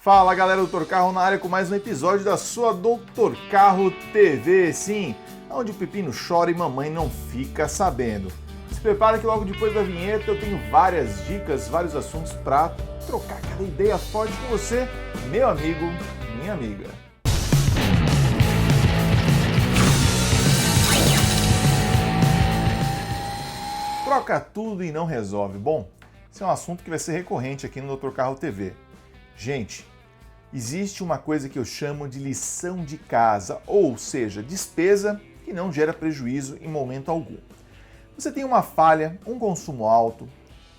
Fala galera, Dr. Carro na área com mais um episódio da sua Dr. Carro TV, sim, onde o pepino chora e mamãe não fica sabendo. Se prepara que logo depois da vinheta eu tenho várias dicas, vários assuntos para trocar aquela ideia forte com você, meu amigo, minha amiga. Troca tudo e não resolve. Bom, esse é um assunto que vai ser recorrente aqui no Dr. Carro TV. Gente, existe uma coisa que eu chamo de lição de casa, ou seja, despesa que não gera prejuízo em momento algum. Você tem uma falha, um consumo alto,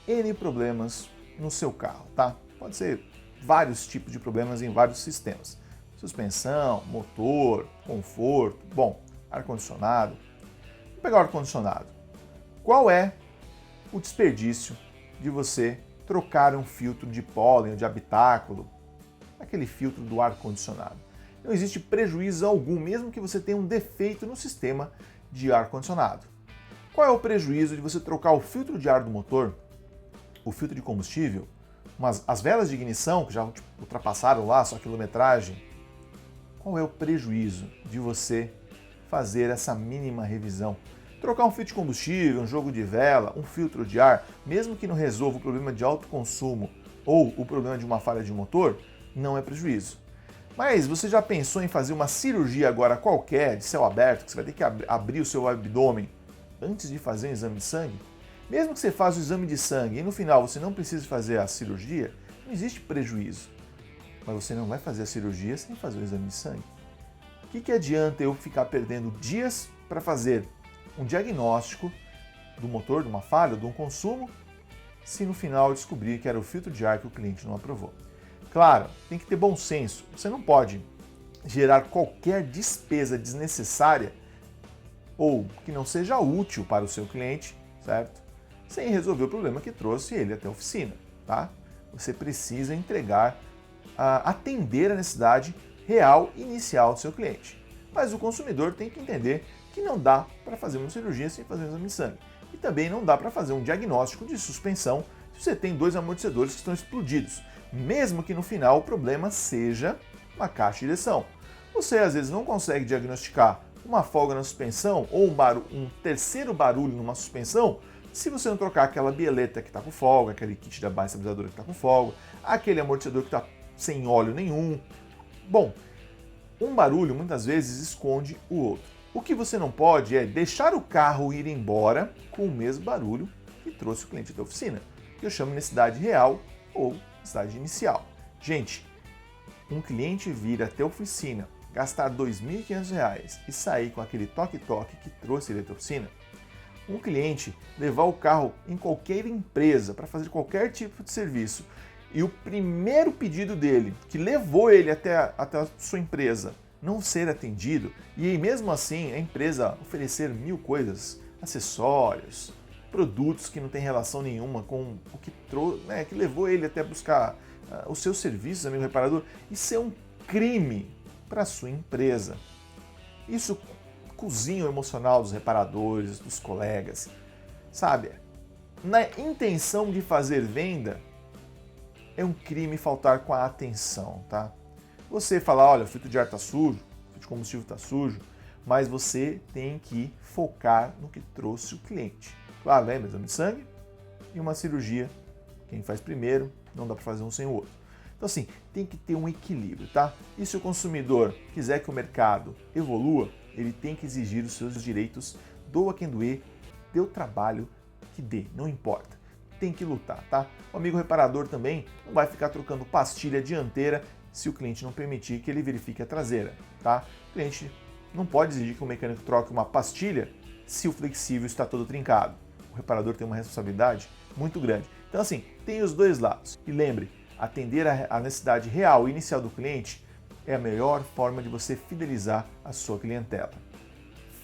N problemas no seu carro, tá? Pode ser vários tipos de problemas em vários sistemas. Suspensão, motor, conforto, bom, ar-condicionado. Vamos pegar o ar-condicionado. Qual é o desperdício de você trocar um filtro de pólen ou de habitáculo, aquele filtro do ar-condicionado? Não existe prejuízo algum, mesmo que você tenha um defeito no sistema de ar-condicionado. Qual é o prejuízo de você trocar o filtro de ar do motor, o filtro de combustível, as velas de ignição, que já ultrapassaram lá a sua quilometragem? Qual é o prejuízo de você fazer essa mínima revisão? Trocar um filtro de combustível, um jogo de vela, um filtro de ar, mesmo que não resolva o problema de alto consumo ou o problema de uma falha de motor, não é prejuízo. Mas você já pensou em fazer uma cirurgia agora qualquer, de céu aberto, que você vai ter que abrir o seu abdômen antes de fazer um exame de sangue? Mesmo que você faça o exame de sangue e no final você não precise fazer a cirurgia, não existe prejuízo. Mas você não vai fazer a cirurgia sem fazer o exame de sangue. O que adianta eu ficar perdendo dias para fazer um diagnóstico do motor, de uma falha, de um consumo, se no final eu descobrir que era o filtro de ar que o cliente não aprovou? Claro, tem que ter bom senso. Você não pode gerar qualquer despesa desnecessária ou que não seja útil para o seu cliente, certo? Sem resolver o problema que trouxe ele até a oficina, tá? Você precisa atender a necessidade real inicial do seu cliente. Mas o consumidor tem que entender que não dá para fazer uma cirurgia sem fazer um exame de sangue. E também não dá para fazer um diagnóstico de suspensão se você tem dois amortecedores que estão explodidos, mesmo que no final o problema seja uma caixa de direção. Você às vezes não consegue diagnosticar uma folga na suspensão ou um terceiro barulho numa suspensão se você não trocar aquela bieleta que está com folga, aquele kit da base estabilizadora que está com folga, aquele amortecedor que está sem óleo nenhum. Bom, um barulho muitas vezes esconde o outro. O que você não pode é deixar o carro ir embora com o mesmo barulho que trouxe o cliente da oficina, que eu chamo de necessidade real ou necessidade inicial. Gente, um cliente vir até a oficina, gastar R$ 2.500 e sair com aquele toque-toque que trouxe ele até a oficina, um cliente levar o carro em qualquer empresa para fazer qualquer tipo de serviço e o primeiro pedido dele, que levou ele até a sua empresa, não ser atendido, e aí mesmo assim a empresa oferecer mil coisas, acessórios, produtos que não tem relação nenhuma com o que trouxe, né, que levou ele até buscar os seus serviços, amigo reparador, isso é um crime para a sua empresa. Isso cozinha o emocional dos reparadores, dos colegas, sabe? Na intenção de fazer venda, é um crime faltar com a atenção, tá? Você falar, olha, o filtro de ar está sujo, o filtro de combustível está sujo, mas você tem que focar no que trouxe o cliente. Claro, lembra, exame de sangue e uma cirurgia. Quem faz primeiro, não dá para fazer um sem o outro. Então assim, tem que ter um equilíbrio, tá? E se o consumidor quiser que o mercado evolua, ele tem que exigir os seus direitos, doa quem doer, dê o trabalho que dê, não importa. Tem que lutar, tá? O amigo reparador também não vai ficar trocando pastilha dianteira se o cliente não permitir que ele verifique a traseira, tá? O cliente não pode exigir que o mecânico troque uma pastilha se o flexível está todo trincado. O reparador tem uma responsabilidade muito grande. Então assim, tem os dois lados. E lembre, atender a necessidade real e inicial do cliente é a melhor forma de você fidelizar a sua clientela.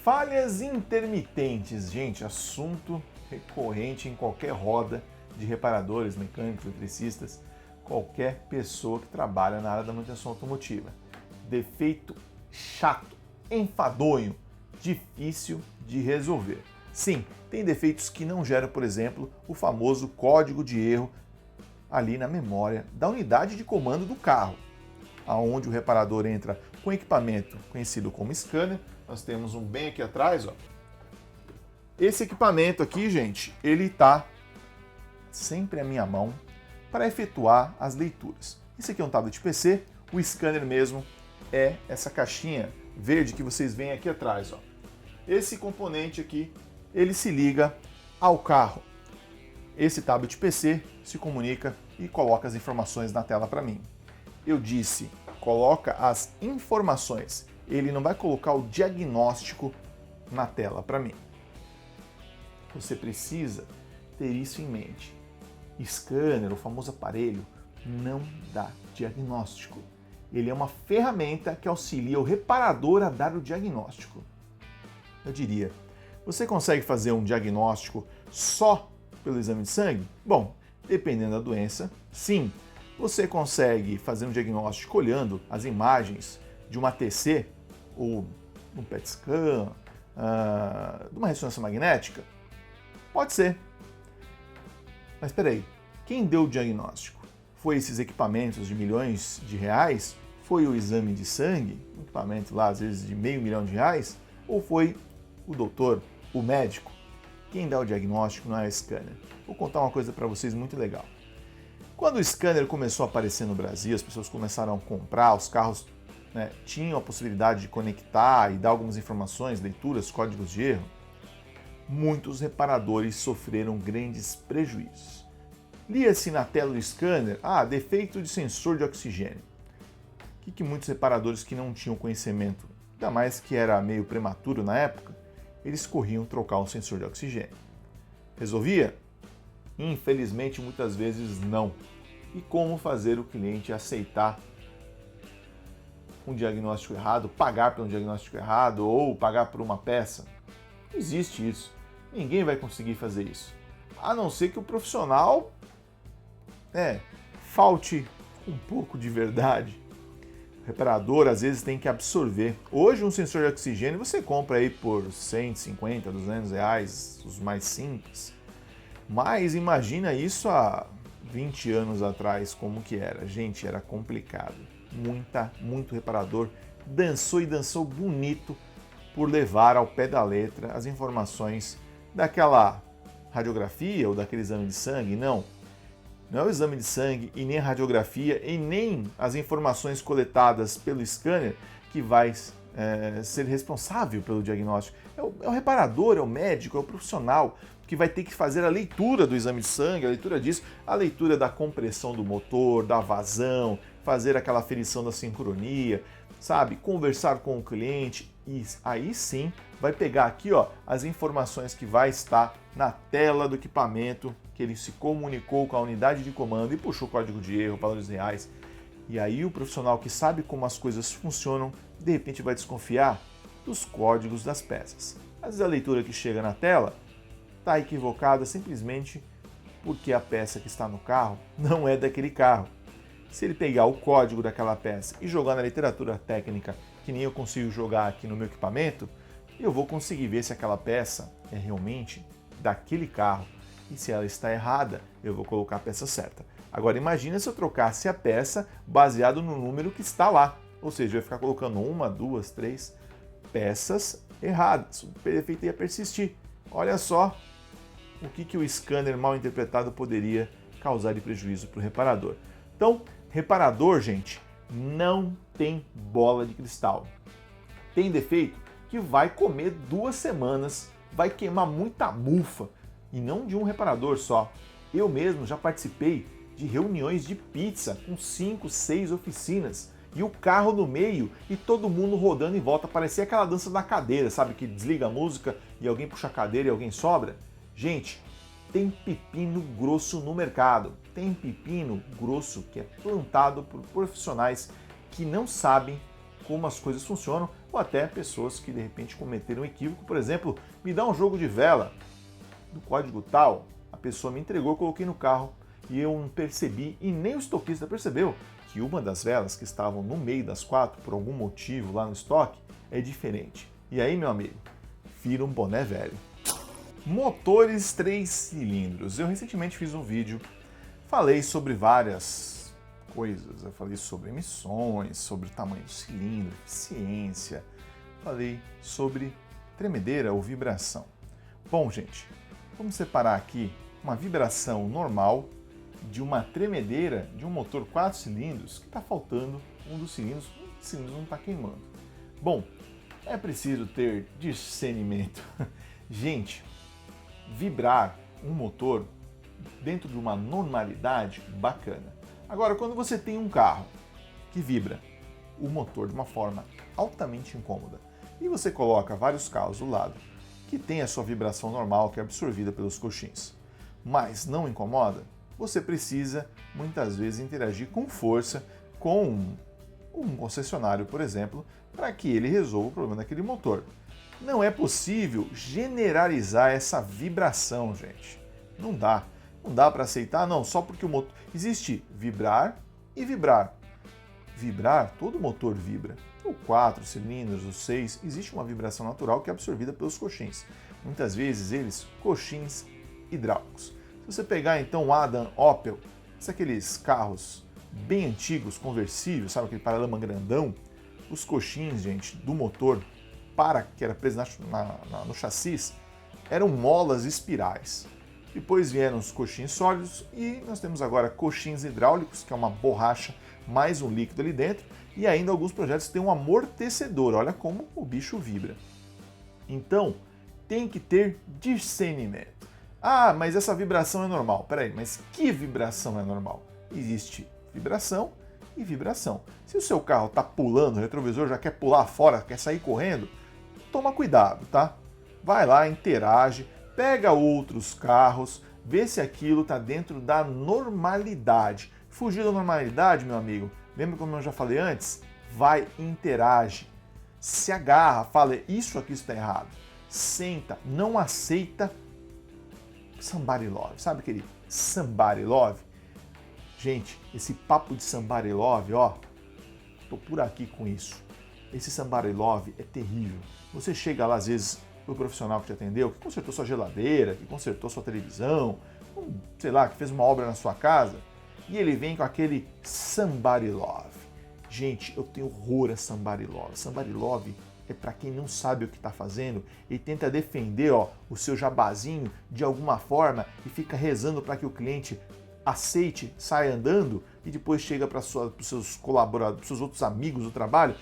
Falhas intermitentes, gente, assunto recorrente em qualquer roda de reparadores, mecânicos, eletricistas, qualquer pessoa que trabalha na área da manutenção automotiva. Defeito chato, enfadonho, difícil de resolver. Sim, tem defeitos que não geram, por exemplo, o famoso código de erro ali na memória da unidade de comando do carro. aonde o reparador entra com equipamento conhecido como scanner. Nós temos um bem aqui atrás, ó. Esse equipamento aqui, gente, ele está sempre à minha mão para efetuar as leituras. Esse aqui é um tablet PC, o scanner mesmo é essa caixinha verde que vocês veem aqui atrás, ó. Esse componente aqui, ele se liga ao carro. Esse tablet PC se comunica e coloca as informações na tela para mim. Eu disse, coloca as informações. Ele não vai colocar o diagnóstico na tela para mim. Você precisa ter isso em mente. Scanner, o famoso aparelho, não dá diagnóstico. Ele é uma ferramenta que auxilia o reparador a dar o diagnóstico. Eu diria, você consegue fazer um diagnóstico só pelo exame de sangue? Bom, dependendo da doença, sim. Você consegue fazer um diagnóstico olhando as imagens de uma TC ou um PET scan, de uma ressonância magnética? Pode ser. Mas espera aí, quem deu o diagnóstico? Foi esses equipamentos de milhões de reais? Foi o exame de sangue, um equipamento lá às vezes de R$500 mil? Ou foi o doutor, o médico? Quem dá o diagnóstico não é o scanner. Vou contar uma coisa para vocês muito legal. Quando o scanner começou a aparecer no Brasil, as pessoas começaram a comprar, os carros, né, tinham a possibilidade de conectar e dar algumas informações, leituras, códigos de erro, muitos reparadores sofreram grandes prejuízos. Lia-se na tela do scanner, defeito de sensor de oxigênio. O que muitos reparadores que não tinham conhecimento, ainda mais que era meio prematuro na época, eles corriam trocar um sensor de oxigênio. Resolvia? Infelizmente, muitas vezes não. E como fazer o cliente aceitar um diagnóstico errado, pagar por um diagnóstico errado ou pagar por uma peça? Não existe isso. Ninguém vai conseguir fazer isso. A não ser que o profissional falte um pouco de verdade. O reparador às vezes tem que absorver. Hoje um sensor de oxigênio você compra aí por 150, 200 reais, os mais simples. Mas imagina isso há 20 anos atrás, como que era. Gente, era complicado. Muito reparador dançou e dançou bonito por levar ao pé da letra as informações daquela radiografia ou daquele exame de sangue. Não é o exame de sangue e nem a radiografia e nem as informações coletadas pelo scanner que vai ser responsável pelo diagnóstico. É o reparador, é o médico, é o profissional que vai ter que fazer a leitura do exame de sangue, a leitura disso, a leitura da compressão do motor, da vazão, fazer aquela aferição da sincronia, sabe? Conversar com o cliente e aí sim vai pegar aqui, ó, as informações que vai estar na tela do equipamento, que ele se comunicou com a unidade de comando e puxou o código de erro, valores reais. E aí o profissional que sabe como as coisas funcionam, de repente vai desconfiar dos códigos das peças. Às vezes a leitura que chega na tela está equivocada simplesmente porque a peça que está no carro não é daquele carro. Se ele pegar o código daquela peça e jogar na literatura técnica, que nem eu consigo jogar aqui no meu equipamento, eu vou conseguir ver se aquela peça é realmente daquele carro. E se ela está errada, eu vou colocar a peça certa. Agora imagina se eu trocasse a peça baseado no número que está lá. Ou seja, eu ia ficar colocando 1, 2, 3 peças erradas. O defeito ia persistir. Olha só o que o scanner mal interpretado poderia causar de prejuízo para o reparador. Então, reparador, gente, não tem bola de cristal. Tem defeito que vai comer 2 semanas, vai queimar muita mufa, e não de um reparador só. Eu mesmo já participei de reuniões de pizza com 5, 6 oficinas, e o carro no meio e todo mundo rodando em volta, parecia aquela dança da cadeira, sabe, que desliga a música e alguém puxa a cadeira e alguém sobra. Gente, tem pepino grosso no mercado. Tem pepino grosso que é plantado por profissionais que não sabem como as coisas funcionam, ou até pessoas que de repente cometeram um equívoco. Por exemplo, me dá um jogo de vela do código tal, a pessoa me entregou, eu coloquei no carro e eu não percebi, e nem o estoquista percebeu, que uma das velas que estavam no meio das 4, por algum motivo lá no estoque, é diferente. E aí, meu amigo, vira um boné velho. Motores 3 cilindros. Eu recentemente fiz um vídeo, falei sobre várias coisas. Eu falei sobre emissões, sobre o tamanho do cilindro, eficiência, falei sobre tremedeira ou vibração. Bom, gente, vamos separar aqui uma vibração normal de uma tremedeira de um motor 4 cilindros que está faltando um dos cilindros não está queimando. Bom, é preciso ter discernimento. Gente, vibrar um motor dentro de uma normalidade bacana. Agora, quando você tem um carro que vibra o motor de uma forma altamente incômoda e você coloca vários carros do lado que tem a sua vibração normal que é absorvida pelos coxins, mas não incomoda, você precisa muitas vezes interagir com força com um concessionário, por exemplo, para que ele resolva o problema daquele motor. Não é possível generalizar essa vibração, gente. Não dá. Não dá para aceitar, não, só porque o motor... Existe vibrar e vibrar. Vibrar, todo motor vibra. O 4 cilindros, o 6, existe uma vibração natural que é absorvida pelos coxins. Muitas vezes eles, coxins hidráulicos. Se você pegar então o Adam Opel, são aqueles carros bem antigos, conversíveis, sabe aquele paralama grandão, os coxins, gente, do motor, que era preso no chassi, eram molas espirais. Depois vieram os coxins sólidos e nós temos agora coxins hidráulicos, que é uma borracha mais um líquido ali dentro, e ainda alguns projetos têm um amortecedor, olha como o bicho vibra. Então, tem que ter discernimento. Ah, mas essa vibração é normal. Peraí, mas que vibração é normal? Existe vibração e vibração. Se o seu carro está pulando, o retrovisor já quer pular fora, quer sair correndo, toma cuidado, tá? Vai lá, interage, pega outros carros, vê se aquilo está dentro da normalidade. Fugir da normalidade, meu amigo, lembra como eu já falei antes? Vai e interage. Se agarra, fala, isso aqui está errado. Senta, não aceita somebody love. Sabe aquele somebody love? Gente, esse papo de somebody love, ó, tô por aqui com isso. Esse somebody love é terrível. Você chega lá, às vezes, o profissional que te atendeu, que consertou sua geladeira, que consertou sua televisão, sei lá, que fez uma obra na sua casa, e ele vem com aquele somebody love. Gente, eu tenho horror a somebody love. Somebody love é para quem não sabe o que está fazendo e tenta defender, ó, o seu jabazinho de alguma forma e fica rezando para que o cliente aceite, saia andando e depois chega para os seus colaboradores, para os seus outros amigos do trabalho,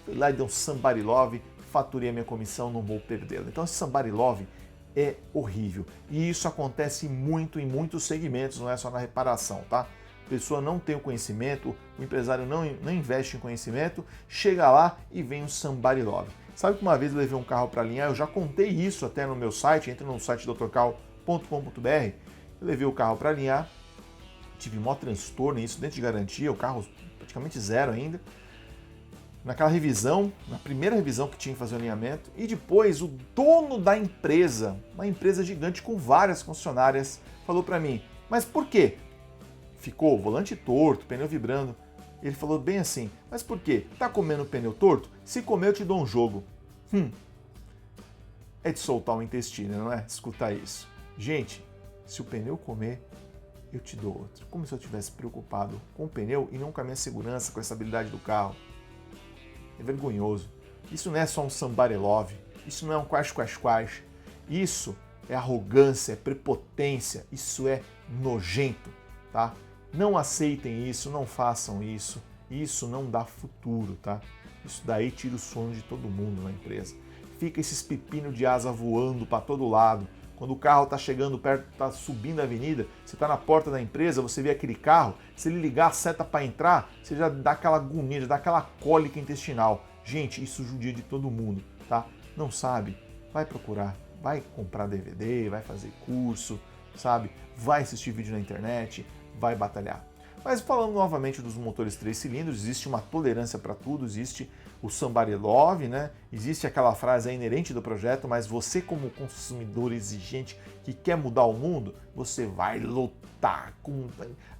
fui lá e dei um somebody love, faturei a minha comissão, não vou perdê-la. Então esse somebody love é horrível e isso acontece muito em muitos segmentos, não é só na reparação, tá? A pessoa não tem o conhecimento, o empresário não investe em conhecimento, chega lá e vem um somebody love. Sabe que uma vez eu levei um carro para alinhar, eu já contei isso até no meu site, entra no site drcarl.com.br, eu levei o carro para alinhar, tive maior transtorno, isso dentro de garantia, o carro praticamente zero ainda. Naquela revisão, na primeira revisão que tinha que fazer o alinhamento, e depois o dono da empresa, uma empresa gigante com várias concessionárias, falou para mim, mas por quê? Ficou o volante torto, pneu vibrando. Ele falou bem assim, mas por quê? Tá comendo pneu torto? Se comer eu te dou um jogo. É de soltar o intestino, não é? Escutar isso. Gente, se o pneu comer, eu te dou outro. Como se eu estivesse preocupado com o pneu e não com a minha segurança, com a estabilidade do carro. É vergonhoso. Isso não é só um somebody love. Isso não é um quais. Isso é arrogância, é prepotência. Isso é nojento, tá? Não aceitem isso, não façam isso. Isso não dá futuro, tá? Isso daí tira o sono de todo mundo na empresa. Fica esses pepinos de asa voando para todo lado. Quando o carro está chegando perto, está subindo a avenida, você está na porta da empresa, você vê aquele carro, se ele ligar a seta para entrar, você já dá aquela agonia, já dá aquela cólica intestinal. Gente, isso judia de todo mundo, tá? Não sabe? Vai procurar, vai comprar DVD, vai fazer curso, sabe? Vai assistir vídeo na internet, vai batalhar. Mas falando novamente dos motores 3 cilindros, existe uma tolerância para tudo, existe o somebody love, né? Existe aquela frase inerente do projeto, mas você como consumidor exigente que quer mudar o mundo, você vai lutar com...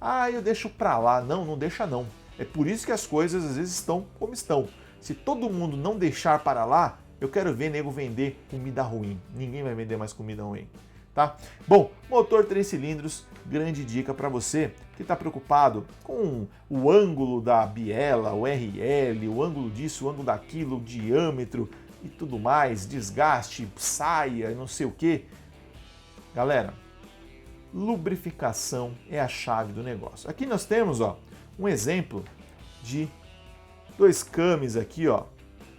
Ah, eu deixo para lá. Não, não deixa não. É por isso que as coisas às vezes estão como estão. Se todo mundo não deixar para lá, eu quero ver nego vender comida ruim. Ninguém vai vender mais comida ruim. tá? Bom, motor 3 cilindros, grande dica para você que está preocupado com o ângulo da biela, o RL, o ângulo disso, o ângulo daquilo, o diâmetro e tudo mais, desgaste, saia, não sei o que. Galera, lubrificação é a chave do negócio. Aqui nós temos, ó, um exemplo de dois cames aqui, ó,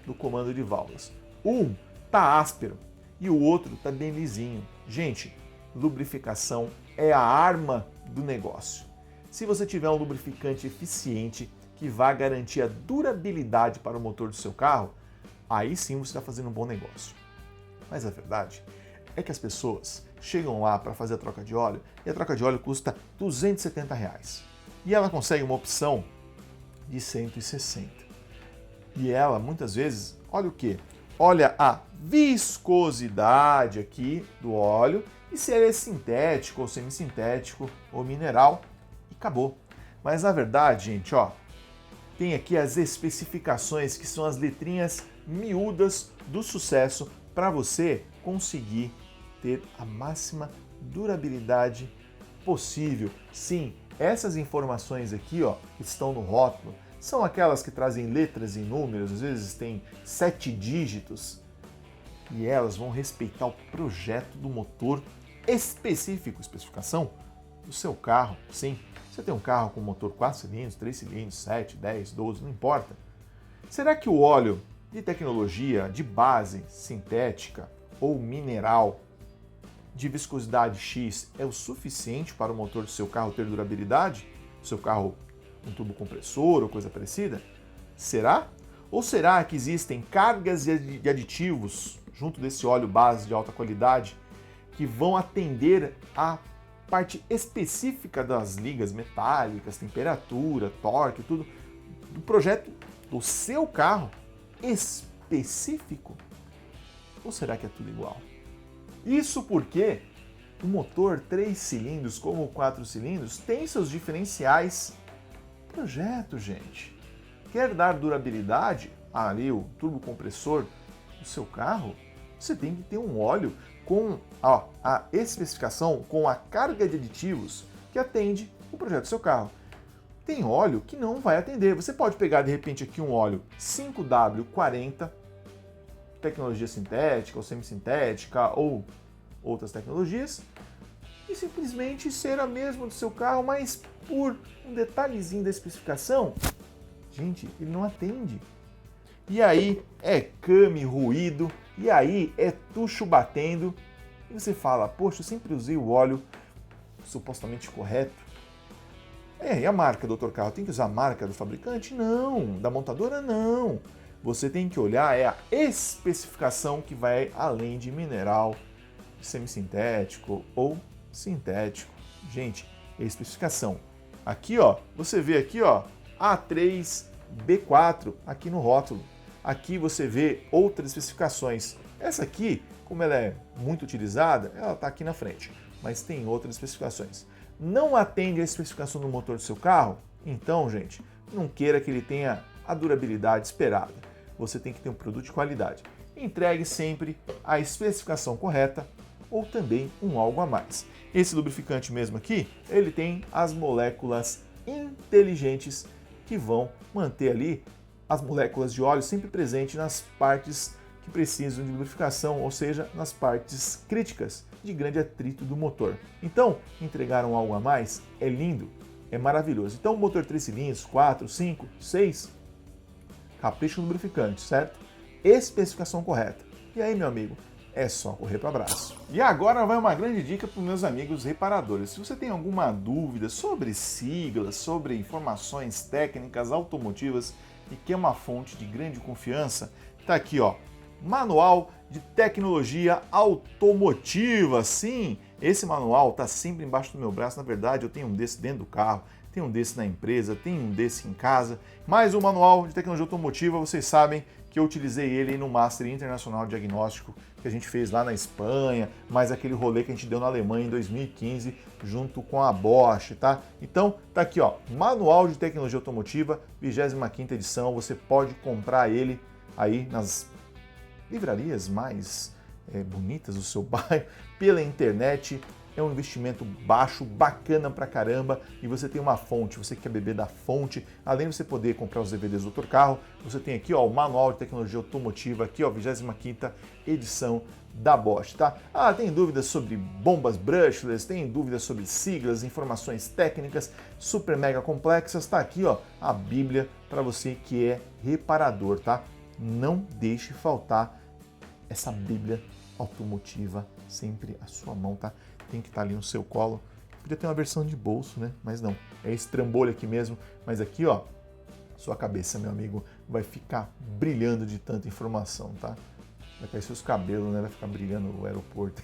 do comando de válvulas. Um tá áspero e o outro tá bem lisinho. Gente, lubrificação é a arma do negócio. Se você tiver um lubrificante eficiente que vai garantir a durabilidade para o motor do seu carro, aí sim você está fazendo um bom negócio. Mas a verdade é que as pessoas chegam lá para fazer a troca de óleo e a troca de óleo custa R$270. E ela consegue uma opção de 160. E ela, muitas vezes, olha o quê? Olha a viscosidade aqui do óleo e se ele é sintético ou semissintético ou mineral e acabou. Mas na verdade, gente, ó, tem aqui as especificações que são as letrinhas miúdas do sucesso para você conseguir ter a máxima durabilidade possível. Sim, essas informações aqui, ó, que estão no rótulo, são aquelas que trazem letras e números, às vezes tem 7 dígitos, e elas vão respeitar o projeto do motor específico, especificação do seu carro. Sim, você tem um carro com motor 4 cilindros, 3 cilindros, 7, 10, 12, não importa. Será que o óleo de tecnologia de base sintética ou mineral de viscosidade X é o suficiente para o motor do seu carro ter durabilidade? O seu carro um tubo compressor ou coisa parecida? Será? Ou será que existem cargas de aditivos junto desse óleo base de alta qualidade que vão atender a parte específica das ligas metálicas, temperatura, torque, tudo, do projeto do seu carro específico? Ou será que é tudo igual? Isso porque o motor 3 cilindros, como o 4 cilindros, tem seus diferenciais. Projeto, gente. Quer dar durabilidade ali, o turbo compressor do seu carro? Você tem que ter um óleo com a especificação, com a carga de aditivos que atende o projeto do seu carro. Tem óleo que não vai atender. Você pode pegar de repente aqui um óleo 5W40, tecnologia sintética ou semissintética ou outras tecnologias, e simplesmente ser a mesma do seu carro, mas por um detalhezinho da especificação, gente, ele não atende. E aí é came ruído, e aí é tucho batendo, e você fala, poxa, eu sempre usei o óleo supostamente correto. E a marca, doutor Carro, tem que usar a marca do fabricante? Não, da montadora não. Você tem que olhar a especificação que vai além de mineral, semissintético ou sintético. Gente, é a especificação. Aqui, ó, você vê aqui, ó, A3B4 aqui no rótulo. Aqui você vê outras especificações. Essa aqui, como ela é muito utilizada, ela está aqui na frente, mas tem outras especificações. Não atende a especificação do motor do seu carro? Então, gente, não queira que ele tenha a durabilidade esperada. Você tem que ter um produto de qualidade. Entregue sempre a especificação correta ou também um algo a mais. Esse lubrificante mesmo aqui, ele tem as moléculas inteligentes que vão manter ali as moléculas de óleo sempre presentes nas partes que precisam de lubrificação, ou seja, nas partes críticas de grande atrito do motor. Então, entregaram algo a mais, é lindo, é maravilhoso. Então, motor 3 cilindros, 4, 5, 6, capricha no lubrificante, certo? Especificação correta. E aí, meu amigo, é só correr para o abraço. E agora vai uma grande dica para os meus amigos reparadores. Se você tem alguma dúvida sobre siglas, sobre informações técnicas automotivas e quer uma fonte de grande confiança, tá aqui, ó, Manual de Tecnologia Automotiva. Sim, esse manual tá sempre embaixo do meu braço. Na verdade, eu tenho um desse dentro do carro, tenho um desse na empresa, tenho um desse em casa. Mas o Manual de Tecnologia Automotiva, vocês sabem que eu utilizei ele no Master Internacional de Diagnóstico que a gente fez lá na Espanha, mais aquele rolê que a gente deu na Alemanha em 2015, junto com a Bosch, tá? Então, tá aqui, ó, Manual de Tecnologia Automotiva, 25ª edição. Você pode comprar ele aí nas livrarias mais bonitas do seu bairro pela internet. É um investimento baixo, bacana pra caramba, e você tem uma fonte, você quer beber da fonte, além de você poder comprar os DVDs do Dr. Carro, você tem aqui ó, o Manual de Tecnologia Automotiva, aqui ó, 25ª edição da Bosch, tá? Ah, tem dúvidas sobre bombas brushless, tem dúvidas sobre siglas, informações técnicas super mega complexas, tá aqui ó, a Bíblia para você que é reparador, tá? Não deixe faltar essa Bíblia automotiva sempre à sua mão, tá? Tem que estar ali no seu colo. Podia ter uma versão de bolso, né? Mas não, é esse trambolho aqui mesmo. Mas aqui, ó, sua cabeça, meu amigo, vai ficar brilhando de tanta informação, tá? Vai cair seus cabelos, né? Vai ficar brilhando no aeroporto.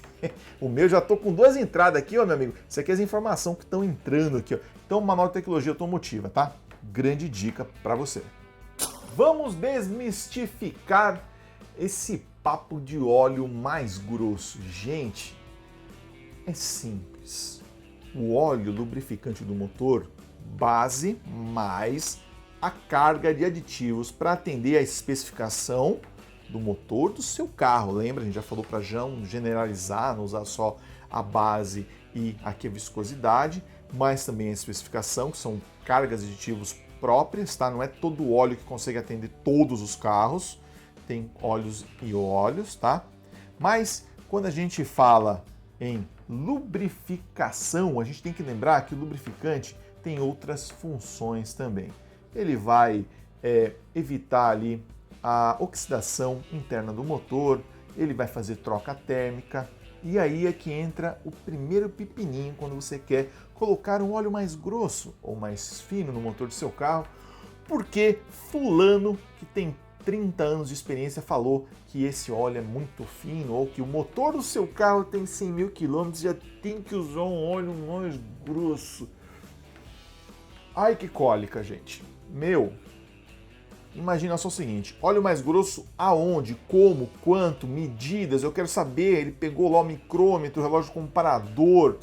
O meu já tô com 2 entradas aqui, ó, meu amigo. Isso aqui é as informações que estão entrando aqui, ó. Então, Manual de Tecnologia Automotiva, tá? Grande dica para você. Vamos desmistificar esse papo de óleo mais grosso. Gente, é simples. O óleo lubrificante do motor, base mais a carga de aditivos para atender a especificação do motor do seu carro. Lembra? A gente já falou para não generalizar, não usar só a base e aqui a viscosidade, mas também a especificação, que são cargas de aditivos próprias, tá? Não é todo o óleo que consegue atender todos os carros. Tem óleos e óleos, tá? Mas quando a gente fala em lubrificação, a gente tem que lembrar que o lubrificante tem outras funções também. Ele vai evitar ali a oxidação interna do motor, ele vai fazer troca térmica, e aí é que entra o primeiro pepininho quando você quer colocar um óleo mais grosso ou mais fino no motor do seu carro, porque fulano que tem 30 anos de experiência falou que esse óleo é muito fino, ou que o motor do seu carro tem 100 mil quilômetros, já tem que usar um óleo mais grosso. Ai, que cólica, gente. Meu, imagina só o seguinte, óleo mais grosso aonde, como, quanto, medidas, eu quero saber. Ele pegou lá o micrômetro, o relógio comparador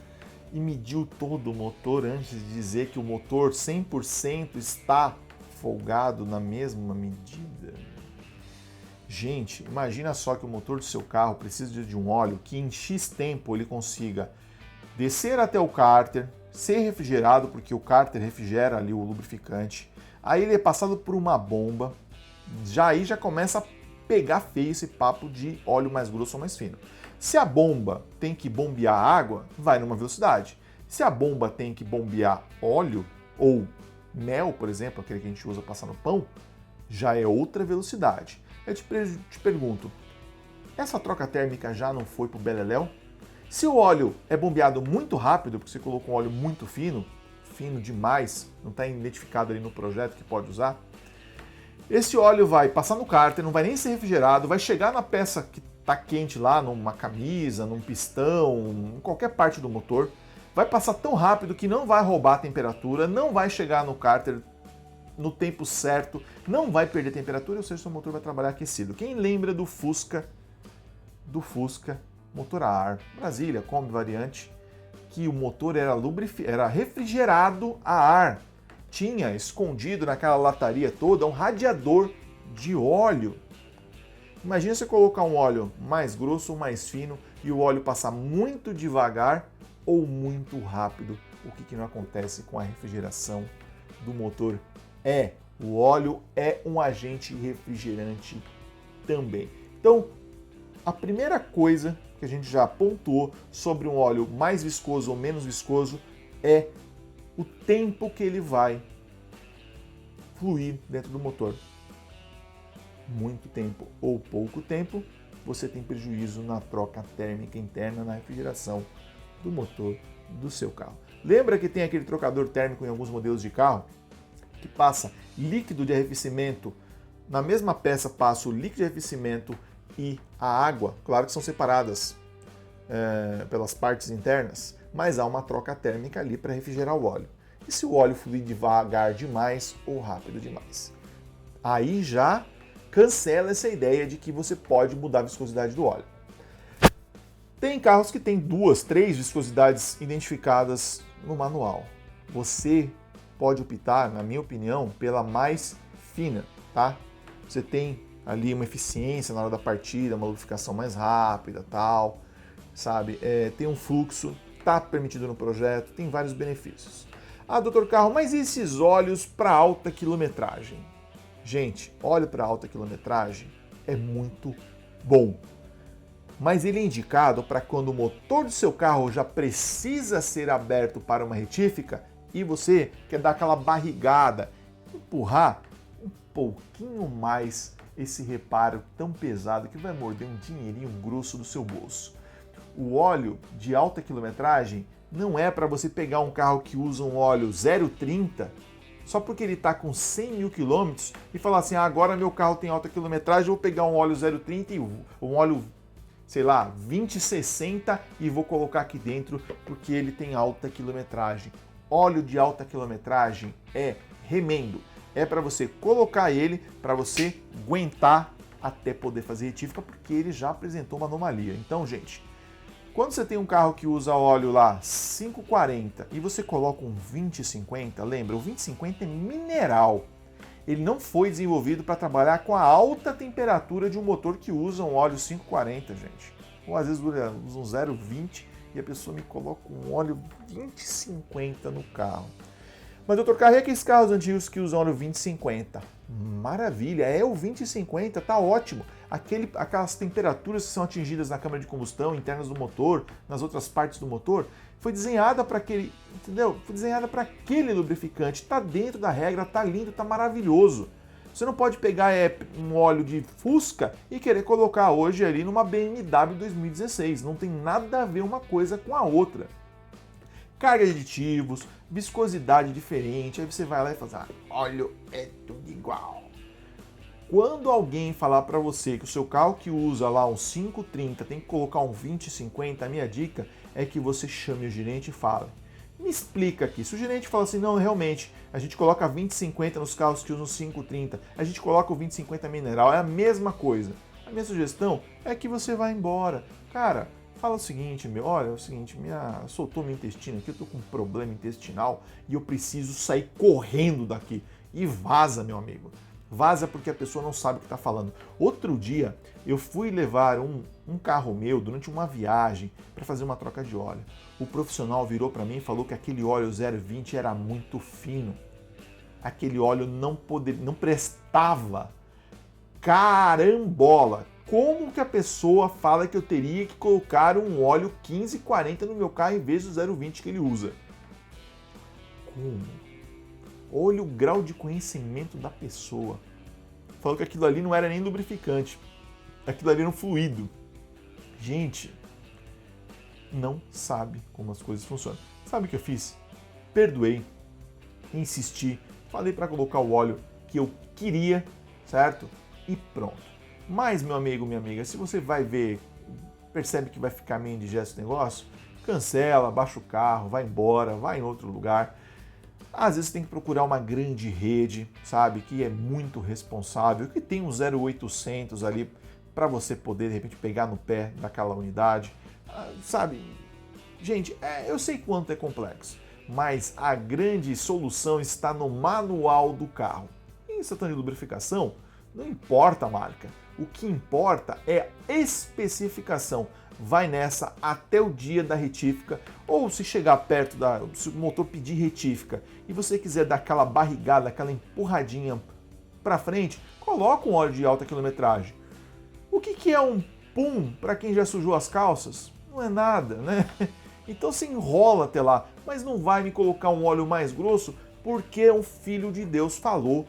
e mediu todo o motor antes de dizer que o motor 100% está folgado na mesma medida. Gente, imagina só que o motor do seu carro precisa de um óleo que em X tempo ele consiga descer até o cárter, ser refrigerado, porque o cárter refrigera ali o lubrificante, aí ele é passado por uma bomba, aí já começa a pegar feio esse papo de óleo mais grosso ou mais fino. Se a bomba tem que bombear água, vai numa velocidade. Se a bomba tem que bombear óleo ou mel, por exemplo, aquele que a gente usa para passar no pão, já é outra velocidade. Eu te pergunto, essa troca térmica já não foi pro beleléu? Se o óleo é bombeado muito rápido, porque você colocou um óleo muito fino, fino demais, não está identificado ali no projeto que pode usar, esse óleo vai passar no cárter, não vai nem ser refrigerado, vai chegar na peça que está quente lá, numa camisa, num pistão, em qualquer parte do motor, vai passar tão rápido que não vai roubar a temperatura, não vai chegar no cárter no tempo certo, não vai perder temperatura, ou seja, seu motor vai trabalhar aquecido. Quem lembra do Fusca motor a ar, Brasília, Kombi variante, que o motor era refrigerado a ar, tinha escondido naquela lataria toda um radiador de óleo. Imagina você colocar um óleo mais grosso ou mais fino e o óleo passar muito devagar ou muito rápido. O que não acontece com a refrigeração do motor? O óleo é um agente refrigerante também. Então, a primeira coisa que a gente já pontuou sobre um óleo mais viscoso ou menos viscoso é o tempo que ele vai fluir dentro do motor. Muito tempo ou pouco tempo, você tem prejuízo na troca térmica interna, na refrigeração do motor do seu carro. Lembra que tem aquele trocador térmico em alguns modelos de carro que passa líquido de arrefecimento, na mesma peça passa o líquido de arrefecimento e a água, claro que são separadas pelas partes internas, mas há uma troca térmica ali para refrigerar o óleo. E se o óleo fluir devagar demais ou rápido demais? Aí já cancela essa ideia de que você pode mudar a viscosidade do óleo. Tem carros que têm 2, 3 viscosidades identificadas no manual. Você pode optar, na minha opinião, pela mais fina, tá? Você tem ali uma eficiência na hora da partida, uma lubrificação mais rápida, tal, sabe? Tem um fluxo, tá permitido no projeto, tem vários benefícios. Ah, doutor Carro, mas e esses óleos para alta quilometragem? Gente, óleo para alta quilometragem é muito bom, mas ele é indicado para quando o motor do seu carro já precisa ser aberto para uma retífica e você quer dar aquela barrigada, empurrar um pouquinho mais esse reparo tão pesado que vai morder um dinheirinho grosso do seu bolso. O óleo de alta quilometragem não é para você pegar um carro que usa um óleo 0,30 só porque ele está com 100 mil quilômetros e falar assim, agora meu carro tem alta quilometragem, eu vou pegar um óleo 0,30 e um óleo, sei lá, 2060 e vou colocar aqui dentro porque ele tem alta quilometragem. Óleo de alta quilometragem é remendo. É para você colocar ele, para você aguentar até poder fazer retífica, porque ele já apresentou uma anomalia. Então, gente, quando você tem um carro que usa óleo lá 540 e você coloca um 2050, lembra, o 2050 é mineral. Ele não foi desenvolvido para trabalhar com a alta temperatura de um motor que usa um óleo 540, gente. Ou às vezes usa um 0,20 e a pessoa me coloca um óleo 2050 no carro. Mas, doutor Carro, e aqueles carros antigos que usam óleo 2050? Maravilha, é o 2050, tá ótimo. Aquelas temperaturas que são atingidas na câmara de combustão, internas do motor, nas outras partes do motor, foi desenhada para aquele, entendeu? Foi desenhada para aquele lubrificante, tá dentro da regra, tá lindo, tá maravilhoso. Você não pode pegar um óleo de Fusca e querer colocar hoje ali numa BMW 2016. Não tem nada a ver uma coisa com a outra. Carga de aditivos, viscosidade diferente, aí você vai lá e fala, óleo é tudo igual. Quando alguém falar para você que o seu carro que usa lá um 530 tem que colocar um 2050, a minha dica é que você chame o gerente e fale, me explica aqui. Se o gerente fala assim, não, realmente, a gente coloca 2050 nos carros que usam 530, a gente coloca o 2050 mineral, é a mesma coisa. A minha sugestão é que você vá embora. Cara, fala o seguinte, olha, é o seguinte, soltou meu intestino aqui, eu tô com um problema intestinal e eu preciso sair correndo daqui. E vaza, meu amigo. Vaza porque a pessoa não sabe o que está falando. Outro dia, eu fui levar um carro meu durante uma viagem para fazer uma troca de óleo. O profissional virou para mim e falou que aquele óleo 0,20 era muito fino. Aquele óleo não prestava. Carambola! Como que a pessoa fala que eu teria que colocar um óleo 1540 no meu carro em vez do 0,20 que ele usa? Como? Olha o grau de conhecimento da pessoa. Falou que aquilo ali não era nem lubrificante. Aquilo ali era um fluido. Gente, não sabe como as coisas funcionam. Sabe o que eu fiz? Perdoei, insisti, falei para colocar o óleo que eu queria, certo? E pronto. Mas, meu amigo, minha amiga, se você vai ver, percebe que vai ficar meio indigesto o negócio, cancela, baixa o carro, vai embora, vai em outro lugar. Às vezes tem que procurar uma grande rede, sabe, que é muito responsável, que tem um 0800 ali para você poder, de repente, pegar no pé daquela unidade. Sabe, gente, eu sei quanto é complexo, mas a grande solução está no manual do carro. Em instantânea de lubrificação, não importa a marca. O que importa é a especificação. Vai nessa até o dia da retífica, ou se chegar perto se o motor pedir retífica e você quiser dar aquela barrigada, aquela empurradinha para frente, coloca um óleo de alta quilometragem. O que é um pum para quem já sujou as calças? Não é nada, né? Então se enrola até lá, mas não vai me colocar um óleo mais grosso porque um filho de Deus falou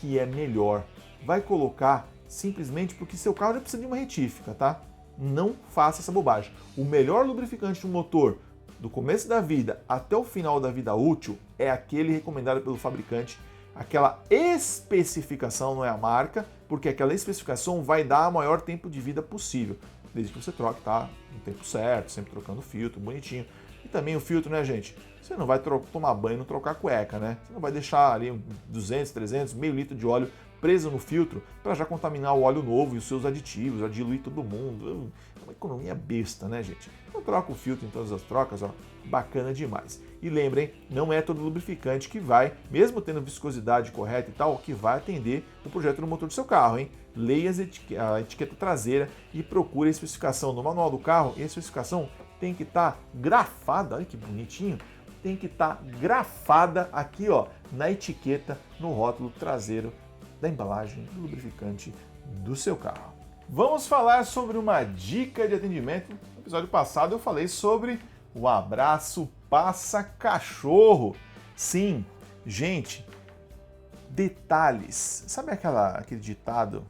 que é melhor. Vai colocar simplesmente porque seu carro já precisa de uma retífica, tá? Não faça essa bobagem. O melhor lubrificante do motor, do começo da vida até o final da vida útil, é aquele recomendado pelo fabricante. Aquela especificação, não é a marca, porque aquela especificação vai dar o maior tempo de vida possível. Desde que você troque, tá? No tempo certo, sempre trocando o filtro, bonitinho. E também o filtro, né, gente? Você não vai tomar banho e não trocar cueca, né? Você não vai deixar ali 200, 300, meio litro de óleo presa no filtro para já contaminar o óleo novo e os seus aditivos, já diluir todo mundo. É uma economia besta, né, gente? Então troca o filtro em todas as trocas, ó, bacana demais. E lembrem, não é todo lubrificante que vai, mesmo tendo viscosidade correta e tal, que vai atender o projeto do motor do seu carro, hein? Leia a etiqueta traseira e procure a especificação no manual do carro. E a especificação tem que estar grafada, olha que bonitinho, tem que estar grafada aqui, ó, na etiqueta, no rótulo traseiro da embalagem do lubrificante do seu carro. Vamos falar sobre uma dica de atendimento. No episódio passado eu falei sobre o abraço passa-cachorro. Sim, gente, detalhes. Sabe aquele ditado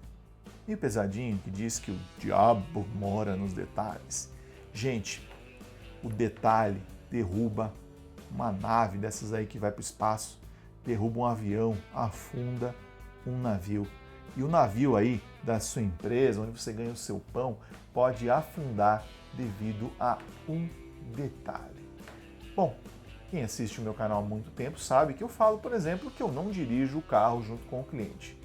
meio pesadinho que diz que o diabo mora nos detalhes? Gente, o detalhe derruba uma nave dessas aí que vai para o espaço, derruba um avião, afunda um navio. E o navio aí da sua empresa, onde você ganha o seu pão, pode afundar devido a um detalhe. Bom, quem assiste o meu canal há muito tempo sabe que eu falo, por exemplo, que eu não dirijo o carro junto com o cliente.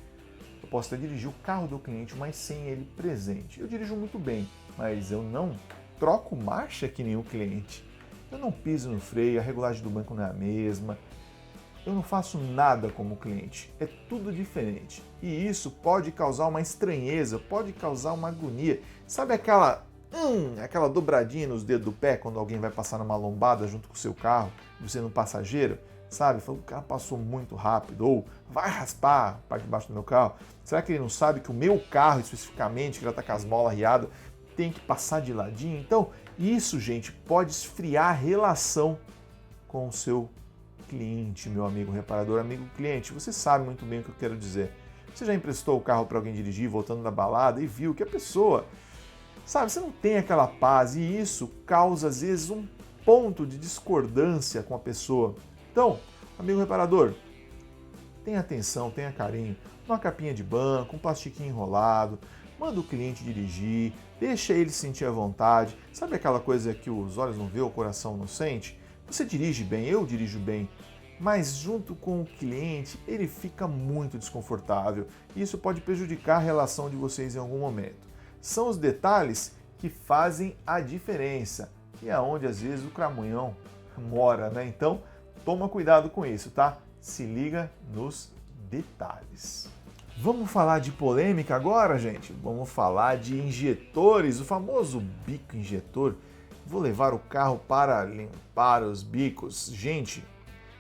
Eu posso até dirigir o carro do cliente, mas sem ele presente. Eu dirijo muito bem, mas eu não troco marcha que nem o cliente. Eu não piso no freio, a regulagem do banco não é a mesma. Eu não faço nada como cliente, é tudo diferente. E isso pode causar uma estranheza, pode causar uma agonia. Sabe aquela dobradinha nos dedos do pé quando alguém vai passar numa lombada junto com o seu carro, você no passageiro? Sabe? Fala, o cara passou muito rápido, ou vai raspar a parte de baixo do meu carro. Será que ele não sabe que o meu carro, especificamente, que já está com as molas riadas, tem que passar de ladinho? Então, isso, gente, pode esfriar a relação com o seu cliente, meu amigo reparador, amigo cliente. Você sabe muito bem o que eu quero dizer. Você já emprestou o carro para alguém dirigir, voltando da balada, e viu que a pessoa, sabe, você não tem aquela paz, e isso causa, às vezes, um ponto de discordância com a pessoa. Então, amigo reparador, tenha atenção, tenha carinho, uma capinha de banco, um plastiquinho enrolado, manda o cliente dirigir, deixa ele sentir à vontade. Sabe aquela coisa que os olhos não vê, o coração não sente? Você dirige bem, eu dirijo bem, mas junto com o cliente ele fica muito desconfortável e isso pode prejudicar a relação de vocês em algum momento. São os detalhes que fazem a diferença e é onde às vezes o cramunhão mora, né? Então toma cuidado com isso, tá? Se liga nos detalhes. Vamos falar de polêmica agora, gente? Vamos falar de injetores, o famoso bico injetor. Vou levar o carro para limpar os bicos. Gente,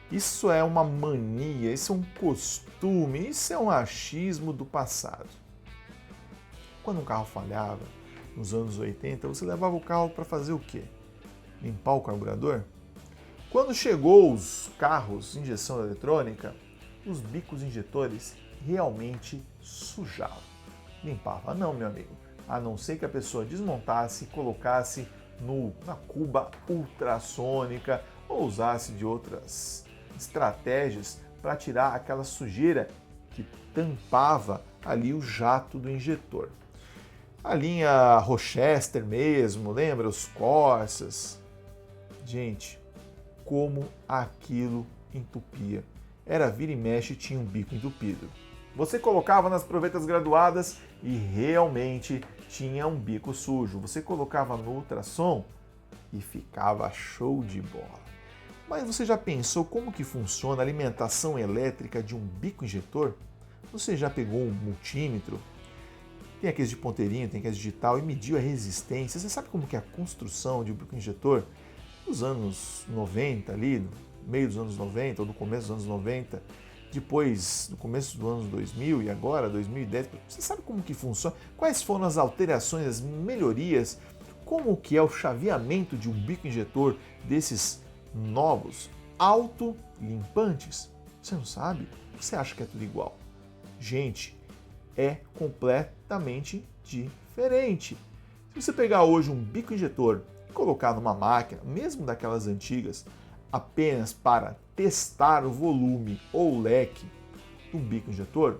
isso é uma mania, isso é um costume, isso é um achismo do passado. Quando um carro falhava, nos anos 80, você levava o carro para fazer o quê? Limpar o carburador? Quando chegou os carros injeção eletrônica, os bicos injetores realmente sujavam. Limpava não, meu amigo. A não ser que a pessoa desmontasse e colocasse na cuba ultrassônica ou usasse de outras estratégias para tirar aquela sujeira que tampava ali o jato do injetor. A linha Rochester mesmo, lembra? Os Corsas. Gente, como aquilo entupia. Era vira e mexe, tinha um bico entupido. Você colocava nas provetas graduadas e realmente tinha um bico sujo. Você colocava no ultrassom e ficava show de bola. Mas você já pensou como que funciona a alimentação elétrica de um bico injetor? Você já pegou um multímetro? Tem aqueles de ponteirinho, tem aqueles digital e mediu a resistência. Você sabe como que é a construção de um bico injetor? Nos anos 90 ali, no meio dos anos 90 ou no começo dos anos 90, depois no começo dos anos 2000 e agora 2010, você sabe como que funciona? Quais foram as alterações, as melhorias? Como que é o chaveamento de um bico injetor desses novos autolimpantes? Você não sabe? Você acha que é tudo igual? Gente, é completamente diferente. Se você pegar hoje um bico injetor e colocar numa máquina, mesmo daquelas antigas, apenas para testar o volume ou leque do bico injetor,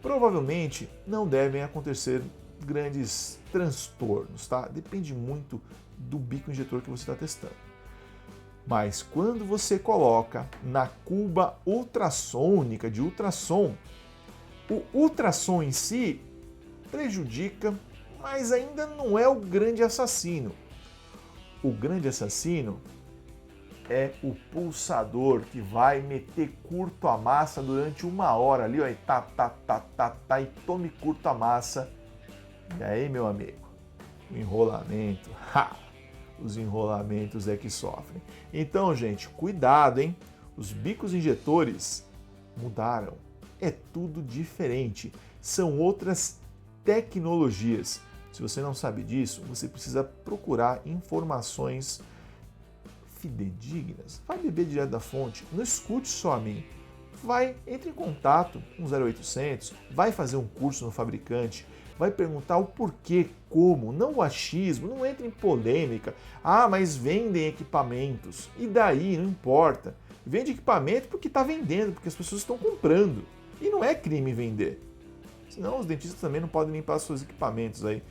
provavelmente não devem acontecer grandes transtornos, tá? Depende muito do bico injetor que você está testando. Mas quando você coloca na cuba ultrassônica de ultrassom, O ultrassom em si prejudica, mas ainda não é o grande assassino. O grande assassino é o pulsador que vai meter curto a massa durante 1 hora ali, ó, e e tome curto a massa. E aí, meu amigo, o enrolamento, os enrolamentos é que sofrem. Então, gente, cuidado, hein? Os bicos injetores mudaram. É tudo diferente. São outras tecnologias. Se você não sabe disso, você precisa procurar informações fidedignas. Vai beber direto da fonte. Não escute só a mim. Entre em contato com o 0800, vai fazer um curso no fabricante, vai perguntar o porquê, como, não o achismo, não entre em polêmica. Ah, mas vendem equipamentos. E daí? Não importa. Vende equipamento porque está vendendo, porque as pessoas estão comprando. E não é crime vender. Senão os dentistas também não podem limpar seus equipamentos aí,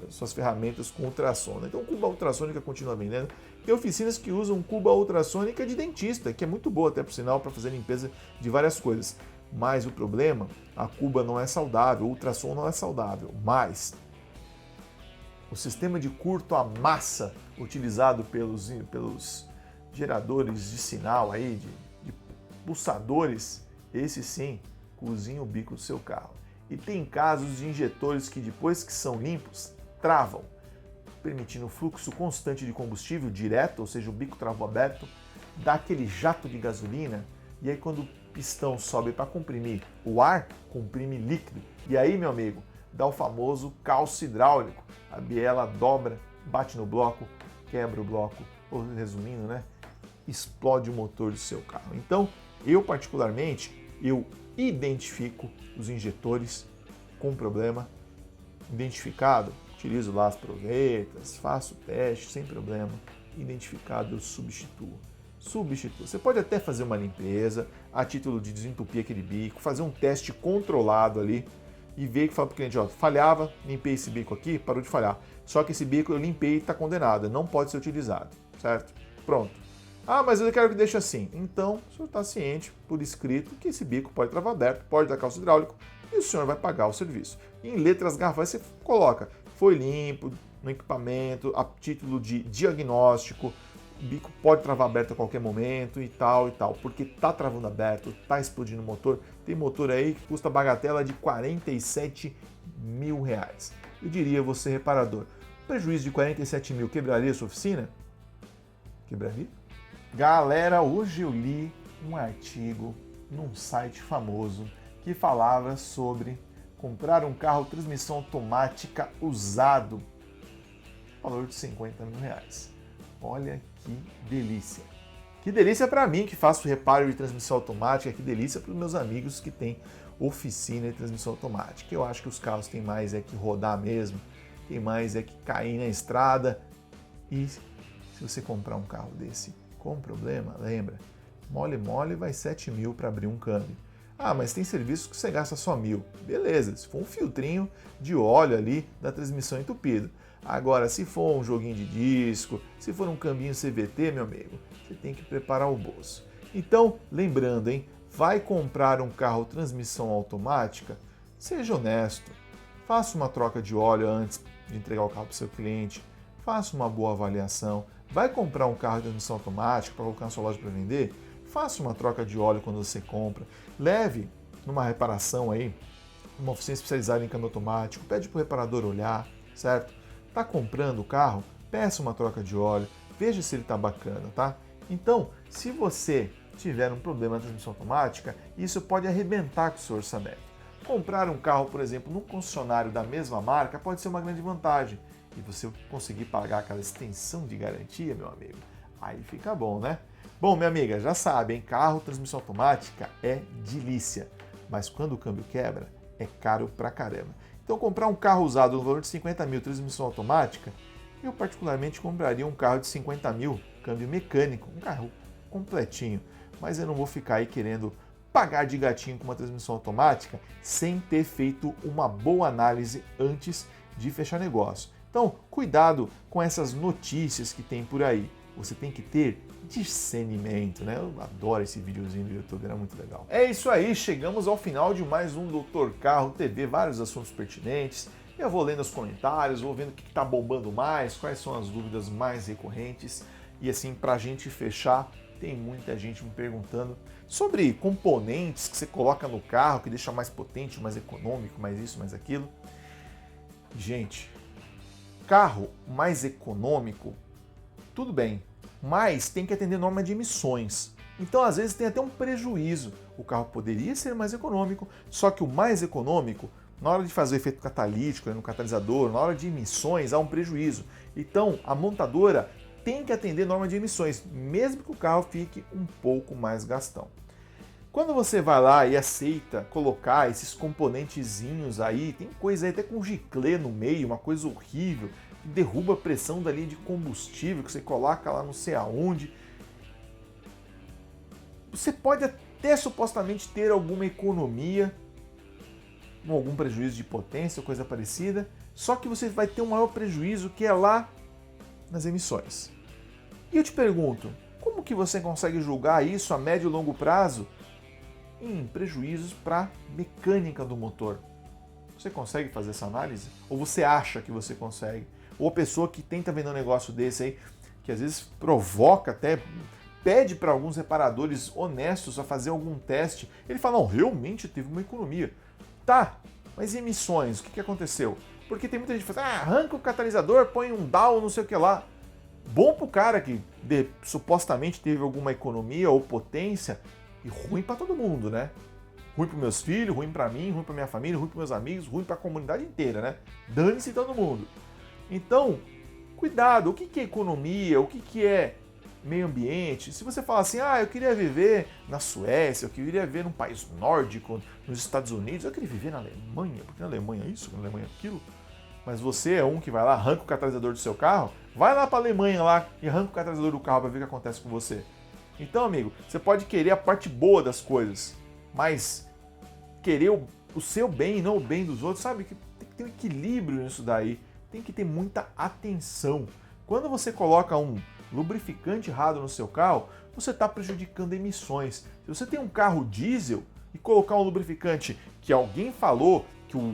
suas ferramentas com ultrassom. Então, cuba ultrassônica continua vendendo. Tem oficinas que usam cuba ultrassônica de dentista, que é muito boa até por sinal para fazer limpeza de várias coisas. Mas o problema, a cuba não é saudável, o ultrassom não é saudável. Mas o sistema de curto a massa utilizado pelos geradores de sinal aí, de pulsadores, esse sim cozinha o bico do seu carro. E tem casos de injetores que depois que são limpos, travam, permitindo o fluxo constante de combustível direto, ou seja, o bico travou aberto, dá aquele jato de gasolina, e aí quando o pistão sobe para comprimir o ar, comprime líquido. E aí, meu amigo, dá o famoso calço hidráulico. A biela dobra, bate no bloco, quebra o bloco, ou resumindo, né, explode o motor do seu carro. Então, eu particularmente, eu identifico os injetores com problema, identificado, utilizo lá as provetas, faço o teste sem problema, identificado eu substituo. Você pode até fazer uma limpeza a título de desentupir aquele bico, fazer um teste controlado ali e ver que fala para o cliente, ó, falhava, limpei esse bico aqui, parou de falhar. Só que esse bico eu limpei e está condenado, não pode ser utilizado, certo? Pronto. Ah, mas eu quero que deixe assim. Então, o senhor está ciente, por escrito, que esse bico pode travar aberto, pode dar calço hidráulico e o senhor vai pagar o serviço. Em letras garrafais você coloca, foi limpo no equipamento, a título de diagnóstico, o bico pode travar aberto a qualquer momento e tal, porque tá travando aberto, tá explodindo o motor. Tem motor aí que custa bagatela de R$47 mil. Eu diria você, reparador, prejuízo de 47 mil quebraria a sua oficina? Quebraria? Galera, hoje eu li um artigo num site famoso que falava sobre comprar um carro transmissão automática usado, valor de R$50 mil. Olha que delícia. Que delícia para mim que faço reparo de transmissão automática, que delícia para os meus amigos que têm oficina de transmissão automática. Eu acho que os carros têm mais é que rodar mesmo, tem mais é que cair na estrada. E se você comprar um carro desse com problema, lembra, mole vai 7 mil para abrir um câmbio. Ah, mas tem serviços que você gasta só 1.000. Beleza, se for um filtrinho de óleo ali da transmissão entupida. Agora, se for um joguinho de disco, se for um câmbio CVT, meu amigo, você tem que preparar o bolso. Então, lembrando, hein, vai comprar um carro transmissão automática? Seja honesto. Faça uma troca de óleo antes de entregar o carro para o seu cliente. Faça uma boa avaliação. Vai comprar um carro de transmissão automática para colocar na sua loja para vender? Faça uma troca de óleo quando você compra. Leve numa reparação aí, uma oficina especializada em câmbio automático. Pede para o reparador olhar, certo? Está comprando o carro? Peça uma troca de óleo. Veja se ele está bacana, tá? Então, se você tiver um problema na transmissão automática, isso pode arrebentar com o seu orçamento. Comprar um carro, por exemplo, num concessionário da mesma marca pode ser uma grande vantagem. E você conseguir pagar aquela extensão de garantia, meu amigo, aí fica bom, né? Bom, minha amiga, já sabe, hein? Carro, transmissão automática é delícia. Mas quando o câmbio quebra, é caro pra caramba. Então, comprar um carro usado no valor de 50 mil, transmissão automática, eu particularmente compraria um carro de 50 mil, câmbio mecânico, um carro completinho. Mas eu não vou ficar aí querendo pagar de gatinho com uma transmissão automática sem ter feito uma boa análise antes de fechar negócio. Então, cuidado com essas notícias que tem por aí. você tem que ter discernimento, né? Eu adoro esse videozinho do YouTube, era muito legal. É isso aí, chegamos ao final de mais um Doutor Carro TV, vários assuntos pertinentes. Eu vou lendo os comentários, vou vendo o que está bombando mais, quais são as dúvidas mais recorrentes. E assim, para a gente fechar, tem muita gente me perguntando sobre componentes que você coloca no carro, que deixa mais potente, mais econômico, mais isso, mais aquilo. Gente, carro mais econômico, tudo bem, mas tem que atender norma de emissões. Então, às vezes, tem até um prejuízo. O carro poderia ser mais econômico, só que o mais econômico, na hora de fazer o efeito catalítico no catalisador, na hora de emissões, há um prejuízo. Então, a montadora tem que atender norma de emissões, mesmo que o carro fique um pouco mais gastão. Quando você vai lá e aceita colocar esses componentezinhos aí, tem coisa aí até com giclê no meio, uma coisa horrível, que derruba a pressão da linha de combustível, que você coloca lá não sei aonde. Você pode até supostamente ter alguma economia, com algum prejuízo de potência ou coisa parecida, só que você vai ter um maior prejuízo que é lá nas emissões. E eu te pergunto, como que você consegue julgar isso a médio e longo prazo em prejuízos para a mecânica do motor? Você consegue fazer essa análise? Ou você acha que você consegue? Ou a pessoa que tenta vender um negócio desse aí, que às vezes provoca até, pede para alguns reparadores honestos a fazer algum teste, ele fala, não, realmente teve uma economia. Tá, mas emissões, o que aconteceu? Porque tem muita gente que fala, arranca o catalisador, põe um down, não sei o que lá. Bom pro cara que supostamente teve alguma economia ou potência, e ruim para todo mundo, né? Ruim para meus filhos, ruim para mim, ruim para minha família, ruim para meus amigos, ruim para a comunidade inteira, né? Dane-se todo mundo. Então, cuidado, o que é economia, o que é meio ambiente? Se você falar assim, eu queria viver na Suécia, eu queria viver num país nórdico, nos Estados Unidos, eu queria viver na Alemanha, porque na Alemanha é isso, na Alemanha é aquilo. Mas você é um que vai lá, arranca o catalisador do seu carro, vai lá para a Alemanha lá e arranca o catalisador do carro para ver o que acontece com você. Então, amigo, você pode querer a parte boa das coisas, mas querer o seu bem e não o bem dos outros, sabe? Tem que ter um equilíbrio nisso daí. Tem que ter muita atenção. Quando você coloca um lubrificante errado no seu carro, você está prejudicando emissões. Se você tem um carro diesel e colocar um lubrificante que alguém falou que a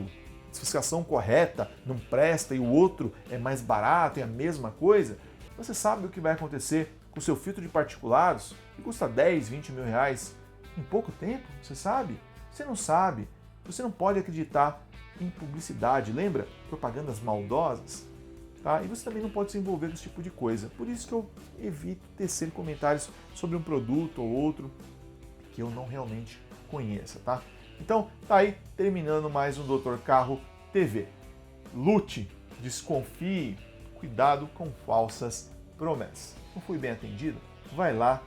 especificação correta não presta e o outro é mais barato, é a mesma coisa, você sabe o que vai acontecer com o seu filtro de particulados, que custa 10, 20 mil reais em pouco tempo, você sabe? Você não sabe. Você não pode acreditar em publicidade, lembra? Propagandas maldosas. Tá? E você também não pode se envolver com esse tipo de coisa. Por isso que eu evito tecer comentários sobre um produto ou outro que eu não realmente conheça, tá? Então, tá aí, terminando mais um Doutor Carro TV. Lute, desconfie, cuidado com falsas promessas. Não fui bem atendido? Vai lá.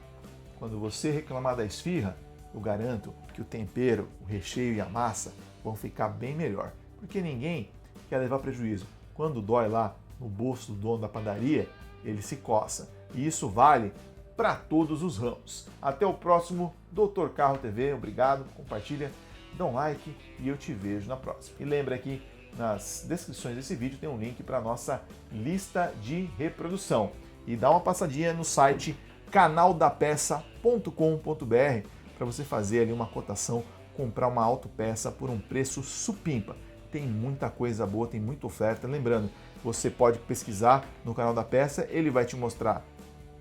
Quando você reclamar da esfirra, eu garanto que o tempero, o recheio e a massa vão ficar bem melhor. Porque ninguém quer levar prejuízo. Quando dói lá no bolso do dono da padaria, ele se coça. E isso vale para todos os ramos. Até o próximo Doutor Carro TV. Obrigado, compartilha, dá um like e eu te vejo na próxima. E lembra que nas descrições desse vídeo tem um link para a nossa lista de reprodução. E dá uma passadinha no site canaldapeça.com.br para você fazer ali uma cotação, comprar uma autopeça por um preço supimpa. Tem muita coisa boa, tem muita oferta. Lembrando, você pode pesquisar no canal da peça, ele vai te mostrar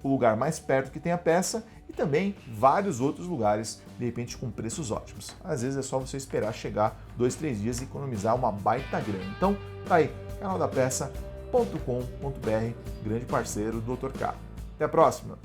o lugar mais perto que tem a peça e também vários outros lugares, de repente com preços ótimos. Às vezes é só você esperar chegar 2, 3 dias e economizar uma baita grana. Então, tá aí, canaldapeça.com.br, grande parceiro do Dr. Carro. Até a próxima!